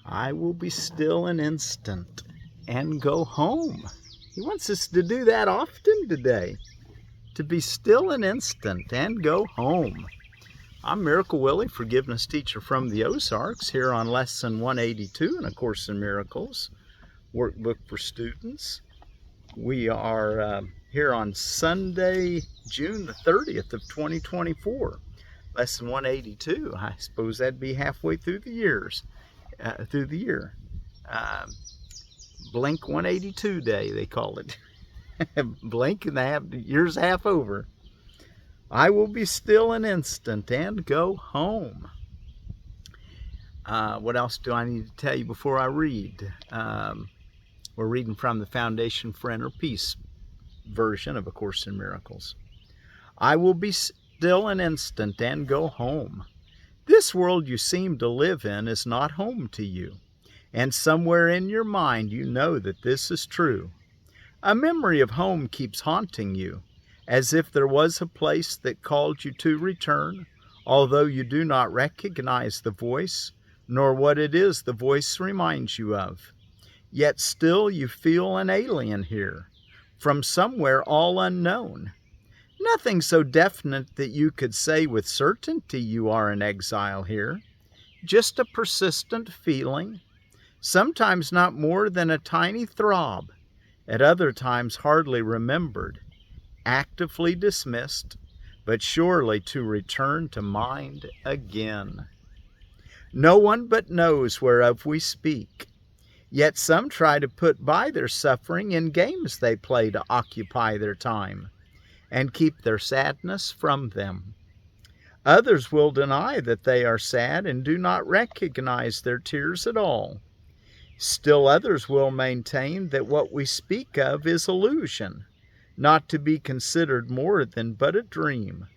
I will be still an instant and go home. He wants us to do that often today, to be still an instant and go home. I'm Miracle Willie, forgiveness teacher from the Ozarks, here on Lesson 182 in A Course in Miracles, workbook for students. We are here on Sunday, June the 30th of 2024. Lesson 182. I suppose that'd be halfway through the year. Blink 182 day, they call it. Blink and the year's half over. I will be still an instant and go home. What else do I need to tell you before I read? We're reading from the Foundation for Inner Peace version of A Course in Miracles. I will be still an instant and go home. This world you seem to live in is not home to you, and somewhere in your mind you know that this is true. A memory of home keeps haunting you, as if there was a place that called you to return, although you do not recognize the voice, nor what it is the voice reminds you of. Yet still you feel an alien here, from somewhere all unknown. Nothing so definite that you could say with certainty you are an exile here. Just a persistent feeling, sometimes not more than a tiny throb, at other times hardly remembered, actively dismissed, but surely to return to mind again. No one but knows whereof we speak, yet some try to put by their suffering in games they play to occupy their time and keep their sadness from them. Others will deny that they are sad and do not recognize their tears at all. Still others will maintain that what we speak of is illusion, not to be considered more than but a dream.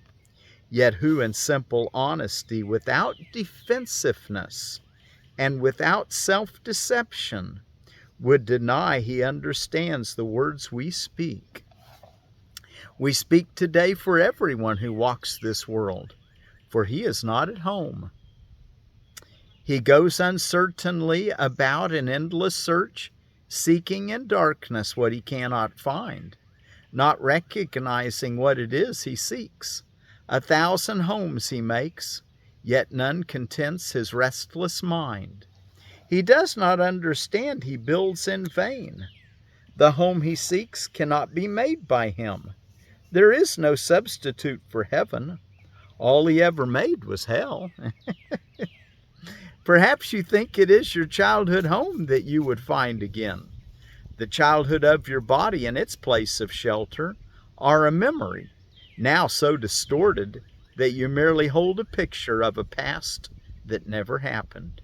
Yet who in simple honesty, without defensiveness and without self-deception, would deny he understands the words we speak? We speak today for everyone who walks this world, for he is not at home. He goes uncertainly about in endless search, seeking in darkness what he cannot find, not recognizing what it is he seeks. 1,000 homes he makes, yet none contents his restless mind. He does not understand he builds in vain. The home he seeks cannot be made by him. There is no substitute for heaven. All he ever made was hell. Perhaps you think it is your childhood home that you would find again. The childhood of your body and its place of shelter are a memory, now so distorted that you merely hold a picture of a past that never happened.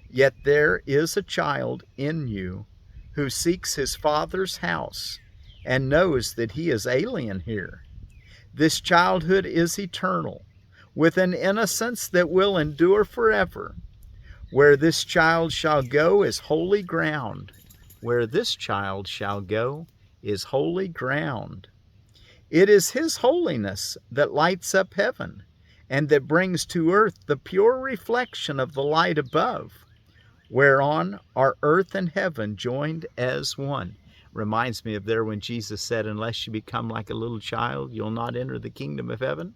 Yet there is a child in you who seeks his father's house and knows that he is alien here. This childhood is eternal, with an innocence that will endure forever. Where this child shall go is holy ground. Where this child shall go is holy ground. It is his holiness that lights up heaven, and that brings to earth the pure reflection of the light above, whereon are earth and heaven joined as one. Reminds me of there when Jesus said, unless you become like a little child, you'll not enter the kingdom of heaven.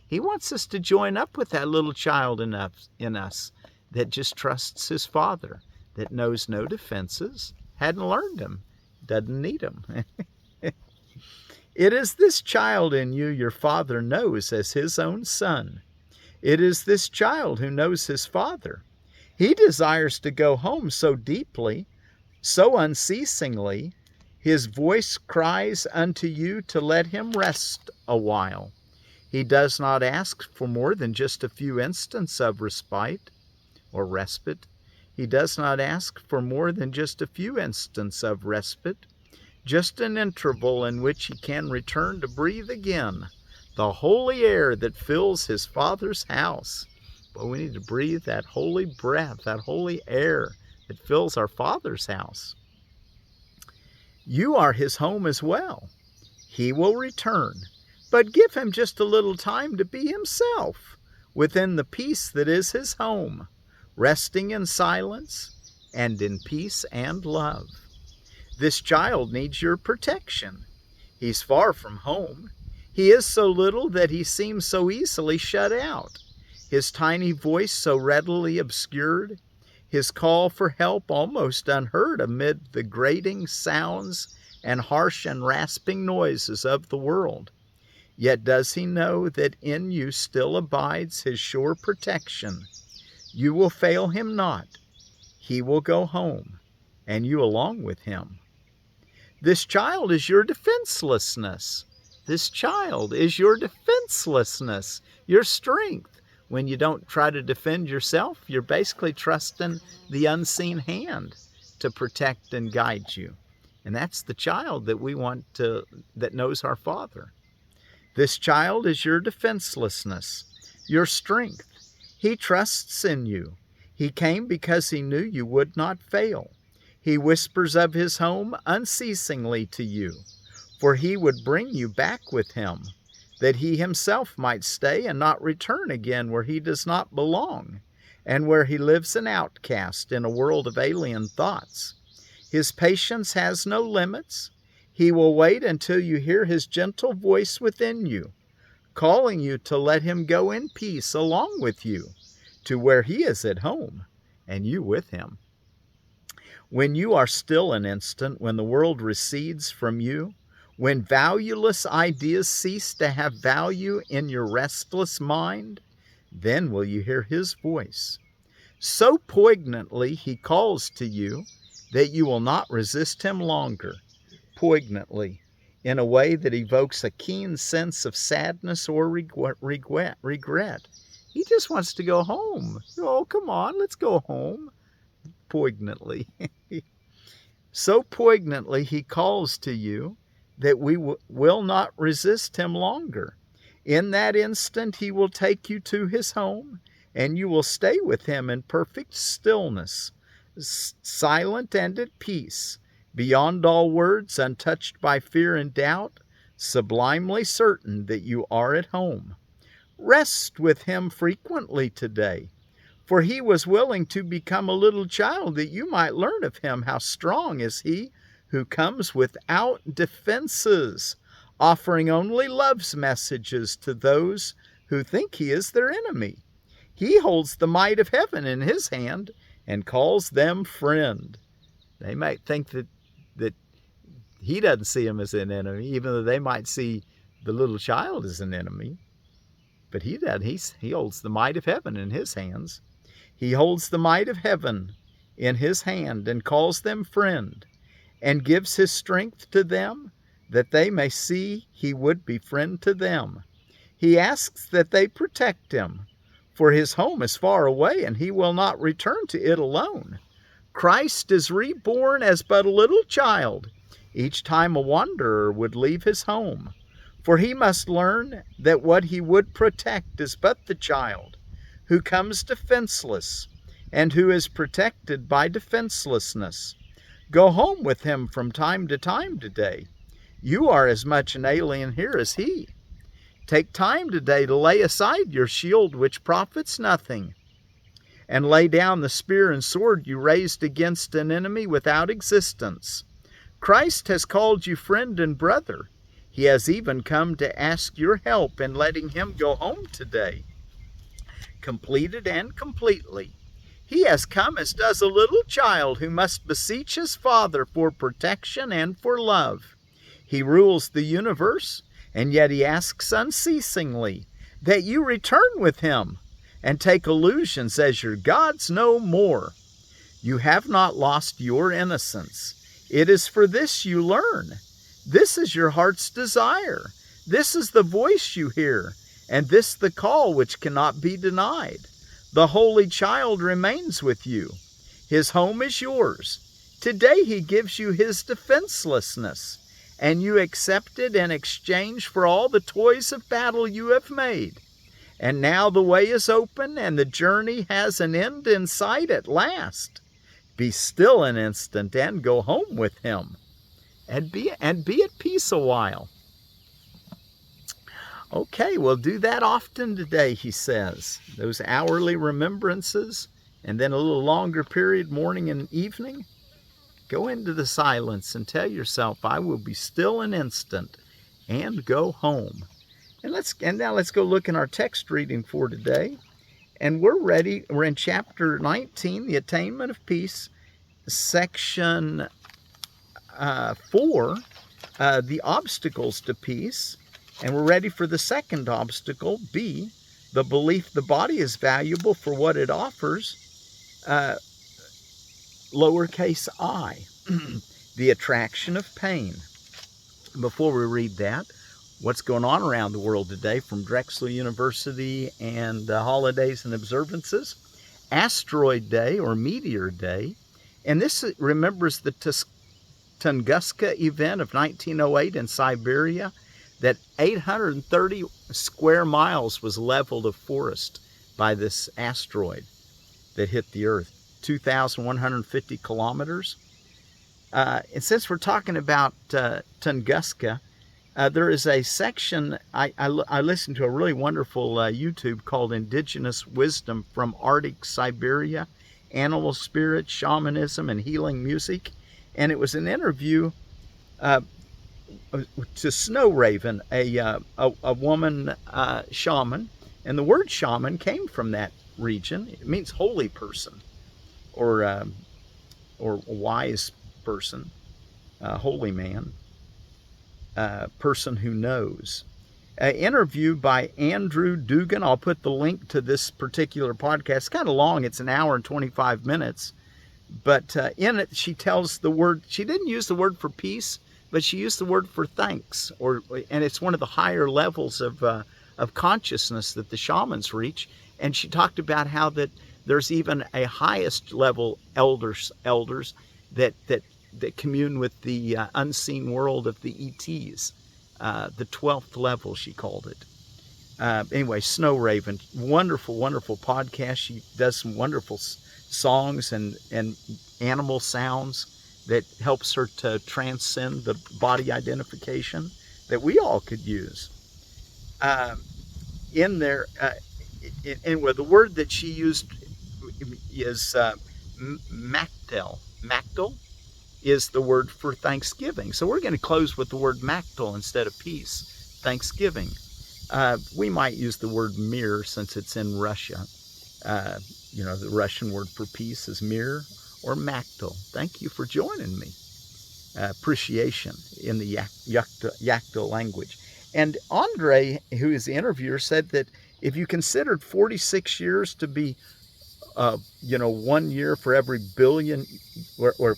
He wants us to join up with that little child in us that just trusts his Father, that knows no defenses, hadn't learned them, doesn't need them. It is this child in you your Father knows as his own son. It is this child who knows his Father. He desires to go home so deeply, so unceasingly, his voice cries unto you to let him rest a while. He does not ask for more than just a few instants of respite or respite. He does not ask for more than just a few instants of respite, just an interval in which he can return to breathe again the holy air that fills his Father's house. But we need to breathe that holy breath, that holy air that fills our Father's house. You are his home as well. He will return, but give him just a little time to be himself within the peace that is his home, resting in silence, and in peace and love. This child needs your protection. He's far from home. He is so little that he seems so easily shut out. His tiny voice so readily obscured, his call for help almost unheard amid the grating sounds and harsh and rasping noises of the world. Yet does he know that in you still abides his sure protection. You will fail him not. He will go home, and you along with him. This child is your defenselessness. This child is your defenselessness, your strength. When you don't try to defend yourself, you're basically trusting the unseen hand to protect and guide you. And that's the child that we want to, that knows our Father. This child is your defenselessness, your strength. He trusts in you. He came because he knew you would not fail. He whispers of his home unceasingly to you, for he would bring you back with him, that he himself might stay and not return again where he does not belong, and where he lives an outcast in a world of alien thoughts. His patience has no limits. He will wait until you hear his gentle voice within you, calling you to let him go in peace along with you, to where he is at home, and you with him. When you are still an instant, when the world recedes from you, when valueless ideas cease to have value in your restless mind, then will you hear his voice. So poignantly he calls to you that you will not resist him longer. Poignantly, in a way that evokes a keen sense of sadness or regret. He just wants to go home. Oh, come on, let's go home. Poignantly. So poignantly he calls to you that we will not resist him longer. In that instant he will take you to his home, and you will stay with him in perfect stillness, silent and at peace, beyond all words, untouched by fear and doubt, sublimely certain that you are at home. Rest with him frequently today, for he was willing to become a little child that you might learn of him how strong is he who comes without defenses, offering only love's messages to those who think he is their enemy. He holds the might of heaven in his hand and calls them friend. They might think that he doesn't see him as an enemy, even though they might see the little child as an enemy. But he doesn't. He holds the might of heaven in his hands. He holds the might of heaven in his hand and calls them friend, and gives his strength to them that they may see he would be friend to them. He asks that they protect him, for his home is far away and he will not return to it alone. Christ is reborn as but a little child each time a wanderer would leave his home, for he must learn that what he would protect is but the child who comes defenseless and who is protected by defenselessness. Go home with him from time to time today. You are as much an alien here as he. Take time today to lay aside your shield which profits nothing, and lay down the spear and sword you raised against an enemy without existence. Christ has called you friend and brother. He has even come to ask your help in letting him go home today, completed and completely. He has come as does a little child who must beseech his Father for protection and for love. He rules the universe, and yet he asks unceasingly that you return with him and take illusions as your gods no more. You have not lost your innocence. It is for this you learn. This is your heart's desire. This is the voice you hear, and this the call which cannot be denied. The Holy Child remains with you. His home is yours. Today he gives you his defenselessness, and you accept it in exchange for all the toys of battle you have made. And now the way is open, and the journey has an end in sight at last. Be still an instant and go home with him, and be at peace a while. Okay, we'll do that often today, he says. Those hourly remembrances, and then a little longer period, morning and evening, go into the silence and tell yourself, I will be still an instant and go home. And now let's go look in our text reading for today. And we're ready. We're in chapter 19, the Attainment of Peace, section 4, the obstacles to peace. And we're ready for the second obstacle, B, the belief the body is valuable for what it offers, lowercase I, the attraction of pain. Before we read that, what's going on around the world today from Drexel University and holidays and observances? Asteroid Day or Meteor Day. And this remembers the Tunguska event of 1908 in Siberia, that 830 square miles was leveled of forest by this asteroid that hit the Earth, 2,150 kilometers. And since we're talking about Tunguska, there is a section, I listened to a really wonderful YouTube called Indigenous Wisdom from Arctic Siberia, Animal Spirits, Shamanism, and Healing Music. And it was an interview to Snow Raven, a woman shaman. And the word shaman came from that region. It means holy person or wise person, holy man. Person who knows. Interview by Andrew Dugan. I'll put the link to this particular podcast. It's kind of long. It's an hour and 25 minutes. But in it, she tells the word, she didn't use the word for peace, but she used the word for thanks. And it's one of the higher levels of consciousness that the shamans reach. And she talked about how that there's even a highest level elders that commune with the unseen world of the ETs, the 12th level, she called it. Anyway, Snow Raven, wonderful, wonderful podcast. She does some wonderful songs and animal sounds that helps her to transcend the body identification that we all could use. In there, anyway, the word that she used is Maktel. Maktel is the word for Thanksgiving. So we're going to close with the word Maktel instead of peace, Thanksgiving. We might use the word mir since it's in Russia. The Russian word for peace is mir or Maktel. Thank you for joining me. Appreciation in the Yakta language. And Andre, who is the interviewer, said that if you considered 46 years to be, 1 year for every billion, or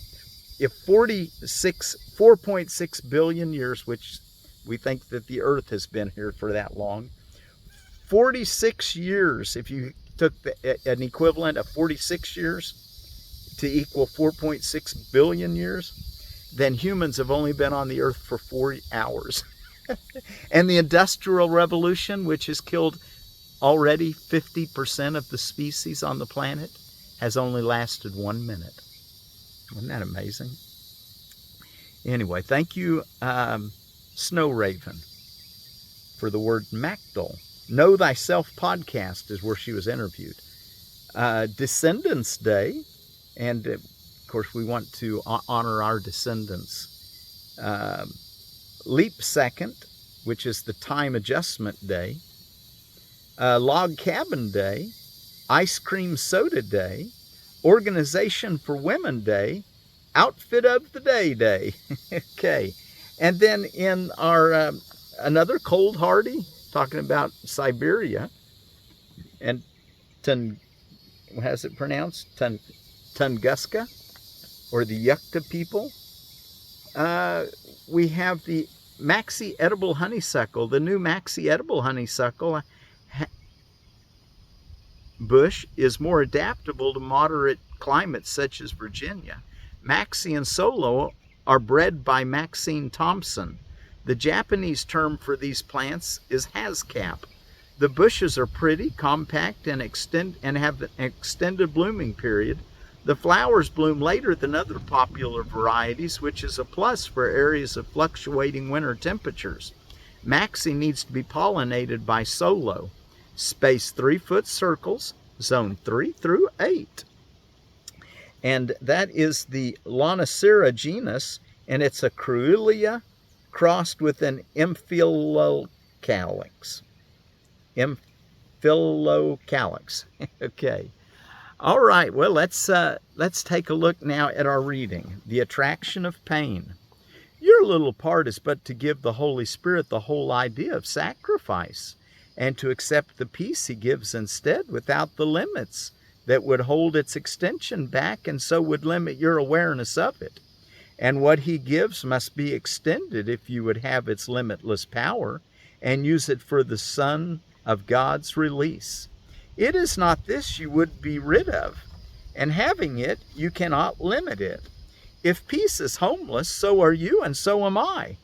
if 4.6 billion years, which we think that the Earth has been here for that long, 46 years, if you took an equivalent of 46 years to equal 4.6 billion years, then humans have only been on the Earth for 4 hours. And the Industrial Revolution, which has killed already 50% of the species on the planet, has only lasted 1 minute. Isn't that amazing? Anyway, thank you, Snow Raven, for the word Maktel. Know Thyself podcast is where she was interviewed. Descendants Day, and of course we want to honor our descendants. Leap Second, which is the time adjustment day. Log Cabin Day, Ice Cream Soda Day, Organization for Women Day, Outfit of the Day. Okay. And then in our another cold hardy, talking about Siberia, and how's it pronounced? Tunguska, or the Yukta people. We have the Maxie edible honeysuckle. The new Maxie edible honeysuckle bush is more adaptable to moderate climates such as Virginia. Maxie and Solo are bred by Maxine Thompson. The Japanese term for these plants is Haskap. The bushes are pretty, compact, and have an extended blooming period. The flowers bloom later than other popular varieties, which is a plus for areas of fluctuating winter temperatures. Maxie needs to be pollinated by Solo. Space 3-foot circles, zone 3 through 8. And that is the Lonicera genus, and it's a Cruilia crossed with an Amphilocalyx. Amphilocalyx. Okay. All right. Well, let's take a look now at our reading. The attraction of pain. Your little part is but to give the Holy Spirit the whole idea of sacrifice, and to accept the peace he gives instead without the limits that would hold its extension back and so would limit your awareness of it. And what he gives must be extended if you would have its limitless power and use it for the Son of God's release. It is not this you would be rid of, and having it, you cannot limit it. If peace is homeless, so are you and so am I.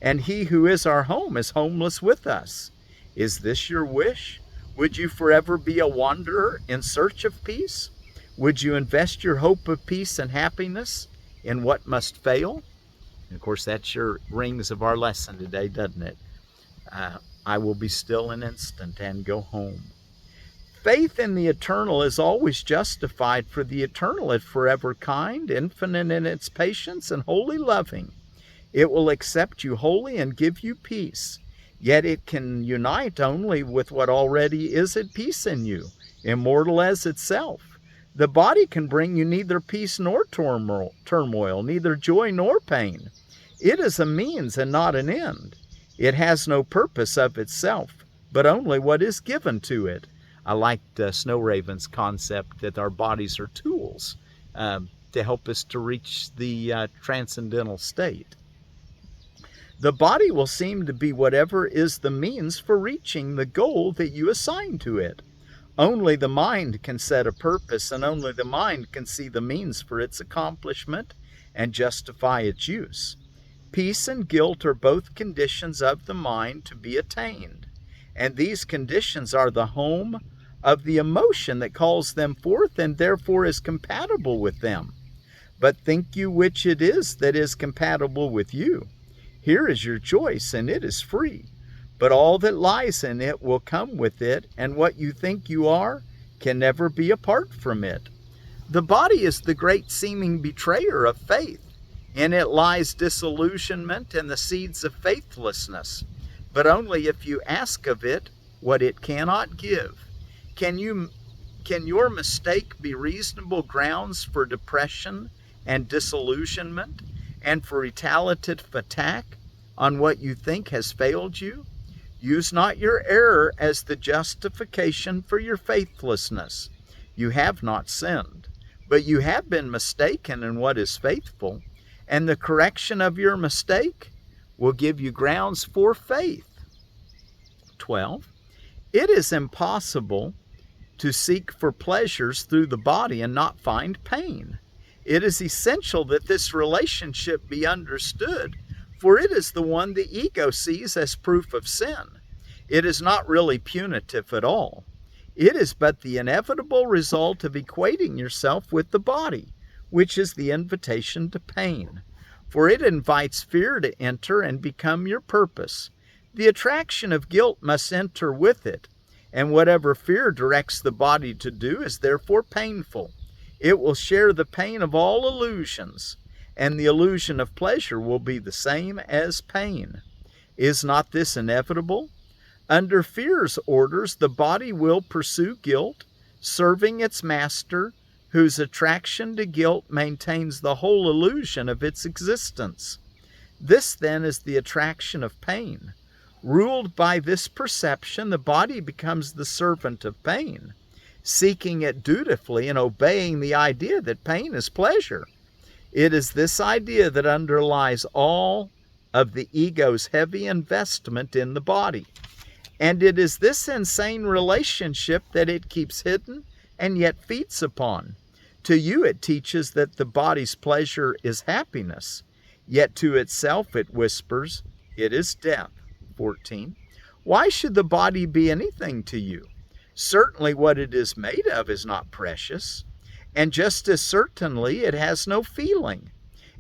And he who is our home is homeless with us. Is this your wish? Would you forever be a wanderer in search of peace? Would you invest your hope of peace and happiness in what must fail? And of course, that sure rings of our lesson today, doesn't it? I will be still an instant and go home. Faith in the eternal is always justified, for the eternal is forever kind, infinite in its patience, and wholly loving. It will accept you wholly and give you peace. Yet it can unite only with what already is at peace in you, immortal as itself. The body can bring you neither peace nor turmoil, neither joy nor pain. It is a means and not an end. It has no purpose of itself, but only what is given to it. I liked Snow Raven's concept that our bodies are tools to help us to reach the transcendental state. The body will seem to be whatever is the means for reaching the goal that you assign to it. Only the mind can set a purpose, and only the mind can see the means for its accomplishment and justify its use. Peace and guilt are both conditions of the mind to be attained, and these conditions are the home of the emotion that calls them forth and therefore is compatible with them. But think you which it is that is compatible with you. Here is your choice, and it is free. But all that lies in it will come with it, and what you think you are can never be apart from it. The body is the great seeming betrayer of faith. In it lies disillusionment and the seeds of faithlessness, but only if you ask of it what it cannot give. Can your mistake be reasonable grounds for depression and disillusionment, and for retaliative attack on what you think has failed you? Use not your error as the justification for your faithlessness. You have not sinned, but you have been mistaken in what is faithful, and the correction of your mistake will give you grounds for faith. 12. It is impossible to seek for pleasures through the body and not find pain. It is essential that this relationship be understood, for it is the one the ego sees as proof of sin. It is not really punitive at all. It is but the inevitable result of equating yourself with the body, which is the invitation to pain. For it invites fear to enter and become your purpose. The attraction of guilt must enter with it, and whatever fear directs the body to do is therefore painful. It will share the pain of all illusions, and the illusion of pleasure will be the same as pain. Is not this inevitable? Under fear's orders, the body will pursue guilt, serving its master, whose attraction to guilt maintains the whole illusion of its existence. This, then, is the attraction of pain. Ruled by this perception, the body becomes the servant of pain, seeking it dutifully and obeying the idea that pain is pleasure. It is this idea that underlies all of the ego's heavy investment in the body. And it is this insane relationship that it keeps hidden and yet feeds upon. To you it teaches that the body's pleasure is happiness, yet to itself it whispers, it is death. 14. Why should the body be anything to you? Certainly what it is made of is not precious, and just as certainly it has no feeling.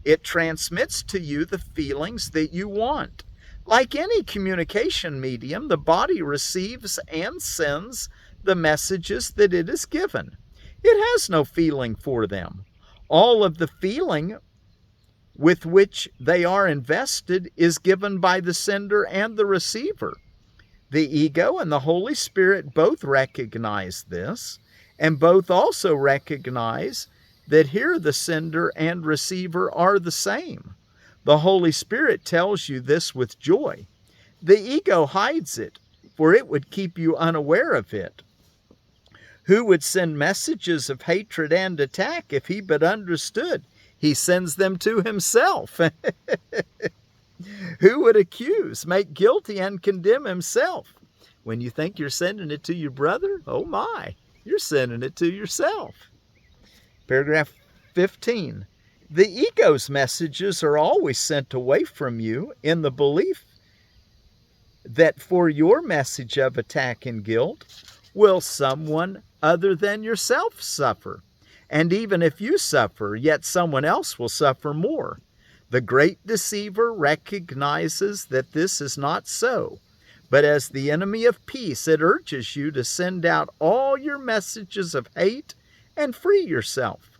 It transmits to you the feelings that you want. Like any communication medium, the body receives and sends the messages that it is given. It has no feeling for them. All of the feeling with which they are invested is given by the sender and the receiver. The ego and the Holy Spirit both recognize this, and both also recognize that here the sender and receiver are the same. The Holy Spirit tells you this with joy. The ego hides it, for it would keep you unaware of it. Who would send messages of hatred and attack if he but understood? He sends them to himself. Who would accuse, make guilty, and condemn himself? When you think you're sending it to your brother, oh my, you're sending it to yourself. Paragraph 15. The ego's messages are always sent away from you in the belief that for your message of attack and guilt will someone other than yourself suffer. And even if you suffer, yet someone else will suffer more. The great deceiver recognizes that this is not so, but as the enemy of peace, it urges you to send out all your messages of hate and free yourself.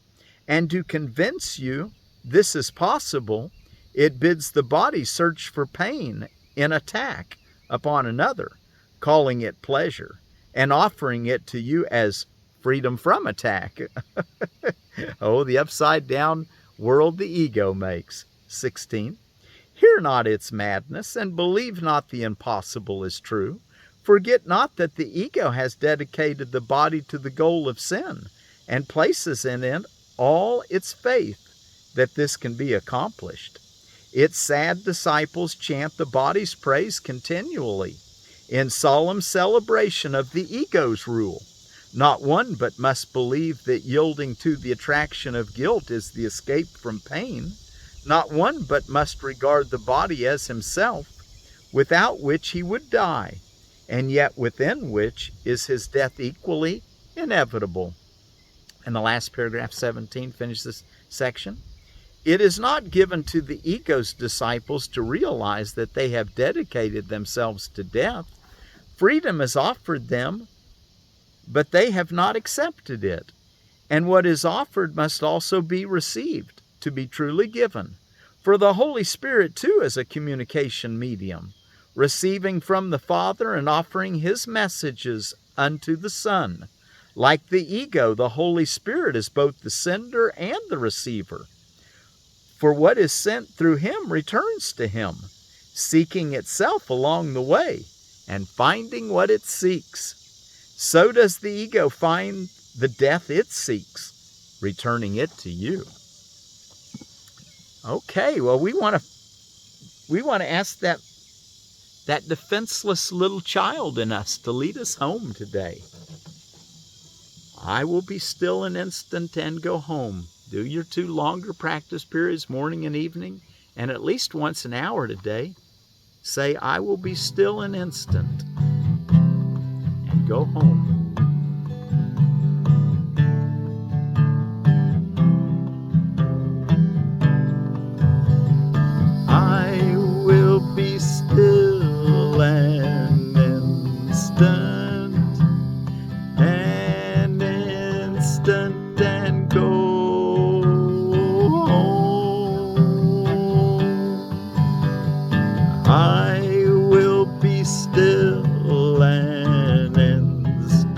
And to convince you this is possible, it bids the body search for pain in attack upon another, calling it pleasure, and offering it to you as freedom from attack. Oh, the upside-down world the ego makes. 16. Hear not its madness, and believe not the impossible is true. Forget not that the ego has dedicated the body to the goal of sin, and places in it all its faith that this can be accomplished. Its sad disciples chant the body's praise continually, in solemn celebration of the ego's rule. Not one but must believe that yielding to the attraction of guilt is the escape from pain. Not one but must regard the body as himself, without which he would die, and yet within which is his death equally inevitable. And the last paragraph, 17, finishes this section. It is not given to the ego's disciples to realize that they have dedicated themselves to death. Freedom is offered them, but they have not accepted it. And what is offered must also be received, to be truly given. For the Holy Spirit, too, is a communication medium, receiving from the Father and offering his messages unto the Son. Like the ego, the Holy Spirit is both the sender and the receiver. For what is sent through him returns to him, seeking itself along the way and finding what it seeks. So does the ego find the death it seeks, returning it to you. Okay, well, we want to ask that defenseless little child in us to lead us home today. I will be still an instant and go home. Do your 2 longer practice periods, morning and evening, and at least once an hour today. Say, I will be still an instant and go home. I will be still an instant and go home. I will be still an instant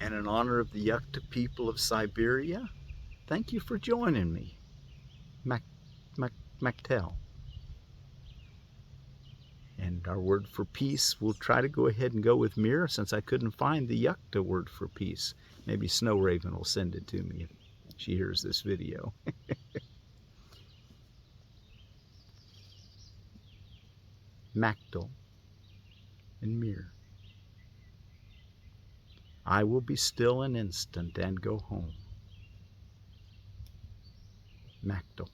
And in honor of the Yukta people of Siberia, thank you for joining me, Maktel. And our word for peace, we'll try to go ahead and go with mirror since I couldn't find the Yukta word for peace. Maybe Snow Raven will send it to me if she hears this video. Maktel and mirror. I will be still an instant and go home. Maktel.